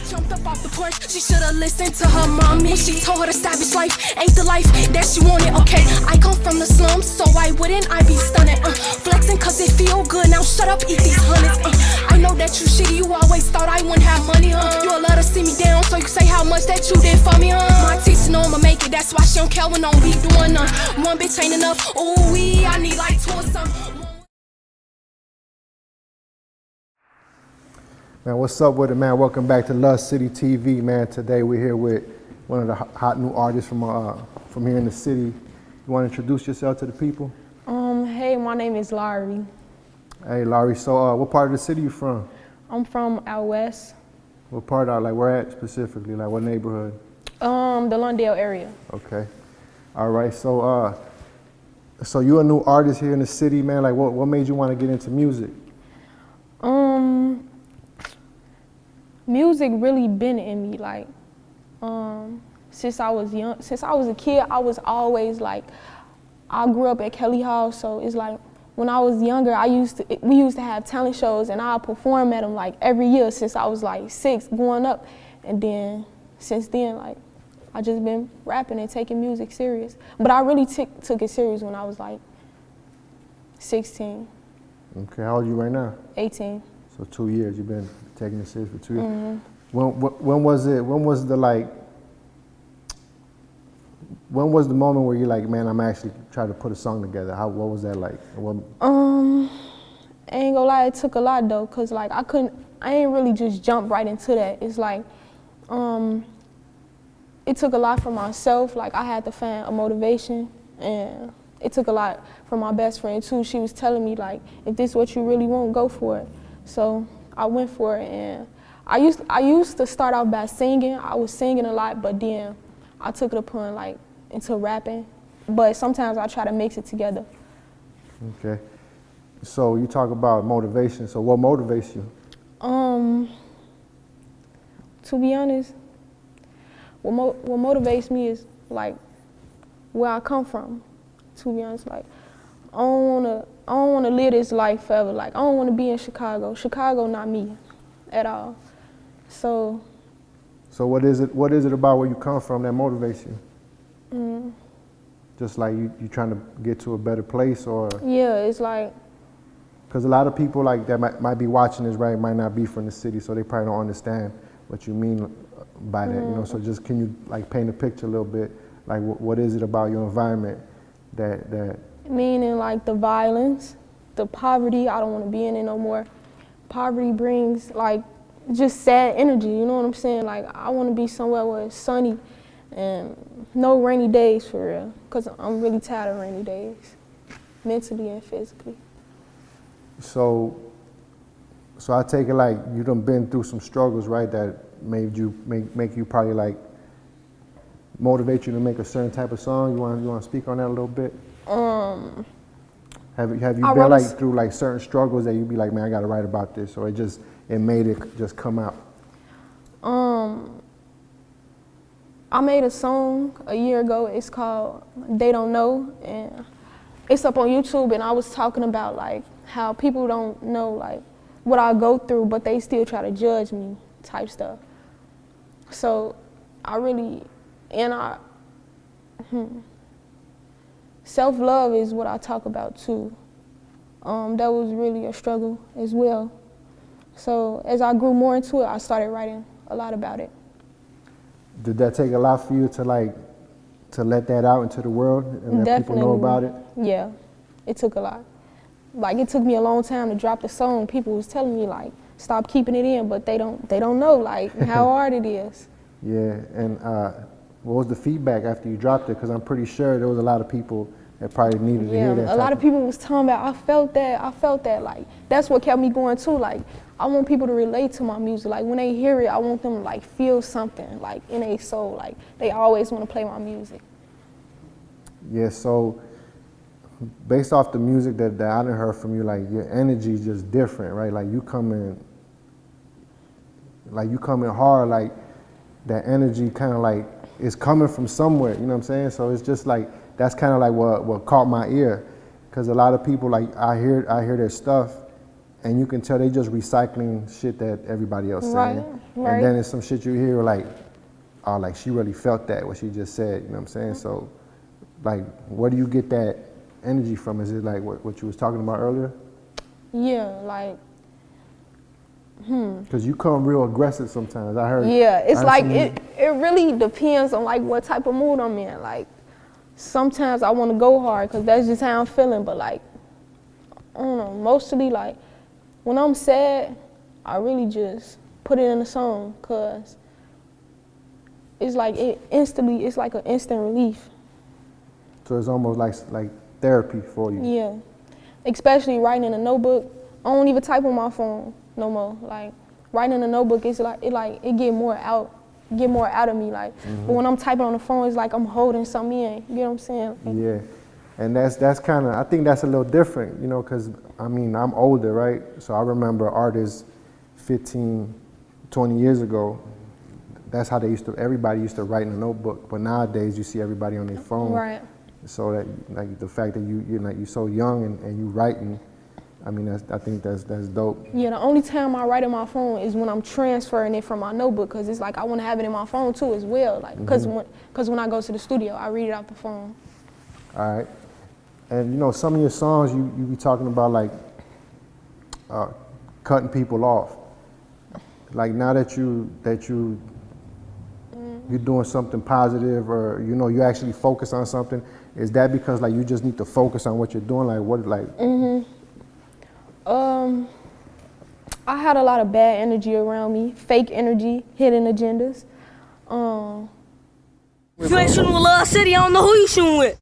Jumped up off the porch, she should've listened to her mommy when she told her the savage life ain't the life that she wanted. Okay, I come from the slums, so why wouldn't I be stunning? Flexing cause it feel good, now shut up, eat these hundreds. I know that you shitty, you always thought I wouldn't have money, You'll love to see me down, so you say how much that you did for me, My teacher know I'ma make it, that's why she don't care when I don't be doing none. One bitch ain't enough, ooh wee, I need like two or something. Man, what's up with it, man? Welcome back to Love City TV, man. Today we're here with one of the hot new artists from here in the city. You want to introduce yourself to the people? Hey, my name is Larii. Hey, Larii. So, what part of the city you from? I'm from out west. What part? Like, where at specifically? Like, what neighborhood? The Lundale area. Okay. All right. So, so you're a new artist here in the city, man. Like, what made you want to get into music? Music really been in me, like, since I was young. Since I was a kid, I was always like, I grew up at Kelly Hall, so it's like, when I was younger, we used to have talent shows, and I perform at them like every year since I was like 6 growing up, and then since then, like, I just been rapping and taking music serious. But I really took it serious when I was like 16. Okay, how old are you right now? 18. So 2 years, you've been taking it serious for 2 years. Mm-hmm. When was the moment where you're like, man, I'm actually trying to put a song together? What was that like? I ain't gonna lie, it took a lot though, cause like I ain't really just jump right into that. It's like, it took a lot from myself. Like I had to find a motivation, and it took a lot from my best friend too. She was telling me like, if this is what you really want, go for it. So I went for it, and I used to start out by singing. I was singing a lot, but then I took it upon like into rapping. But sometimes I try to mix it together. Okay. So you talk about motivation. So what motivates you? To be honest, what motivates me is like where I come from. To be honest, like I don't wanna live this life forever. Like I don't wanna be in Chicago. Chicago not me at all. So what is it about where you come from that motivates you? Just like you trying to get to a better place, or? Yeah, it's like. Because a lot of people like that might be watching this, right, might not be from the city, so they probably don't understand what you mean by that, you know? So just can you like paint a picture a little bit, like what is it about your environment that meaning like the violence, the poverty, I don't want to be in it no more. Poverty brings like just sad energy, you know what I'm saying? Like I want to be somewhere where it's sunny and no rainy days for real, because I'm really tired of rainy days, mentally and physically. So I take it like you done been through some struggles, right, that made you make you probably like motivate you to make a certain type of song. You want to speak on that a little bit? Have you been like through like certain struggles that you be like, man, I got to write about this, or it made it just come out? I made a song a year ago. It's called They Don't Know, and it's up on YouTube, and I was talking about like how people don't know like what I go through, but they still try to judge me type stuff. So self-love is what I talk about too. That was really a struggle as well. So as I grew more into it, I started writing a lot about it. Did that take a lot for you to let that out into the world and let Definitely. people know about it? Yeah, it took a lot. Like it took me a long time to drop the song. People was telling me like, stop keeping it in, but they don't know like how hard it is. Yeah, and what was the feedback after you dropped it? Because I'm pretty sure there was a lot of people that probably needed to hear that. A lot of people was talking about, I felt that, like, that's what kept me going too. Like, I want people to relate to my music. Like, when they hear it, I want them to like feel something, like, in their soul. Like, they always want to play my music. Yeah, so based off the music that I done heard from you, like, your energy is just different, right? Like, you come in hard, like, that energy kind of like, it's coming from somewhere, you know what I'm saying? So it's just like, that's kind of like what caught my ear. Because a lot of people, like, I hear their stuff, and you can tell they just recycling shit that everybody else saying. Right. And then there's some shit you hear like, oh, like she really felt that, what she just said, you know what I'm saying? So, like, where do you get that energy from? Is it like what you was talking about earlier? Yeah, like, Because you come real aggressive sometimes, I heard. Yeah, it's I like, heard it really depends on like what type of mood I'm in. Like, sometimes I want to go hard because that's just how I'm feeling, but like, I don't know, mostly like, when I'm sad, I really just put it in a song because it's like it's like an instant relief. So it's almost like therapy for you. Yeah, especially writing in a notebook. I don't even type on my phone no more. Like, writing in a notebook, it's like it get more out of me. Like, but when I'm typing on the phone, it's like I'm holding something in. You know what I'm saying? Like, Yeah, and that's kind of, I think that's a little different, you know, because I mean, I'm older, right? So I remember artists 15, 20 years ago, that's how everybody used to write in a notebook. But nowadays, you see everybody on their phone. Right. So that, like, the fact that you're so young and you writing, I mean, I think that's dope. Yeah, the only time I write on my phone is when I'm transferring it from my notebook, because it's like I want to have it in my phone too as well. Like, because when I go to the studio, I read it off the phone. All right. And you know, some of your songs, you be talking about like cutting people off. Like, now that you're doing something positive, or you know, you actually focus on something, is that because like you just need to focus on what you're doing? Like, what, like? I had a lot of bad energy around me, fake energy, hidden agendas. If you ain't shooting with Love City, I don't know who you shooting with.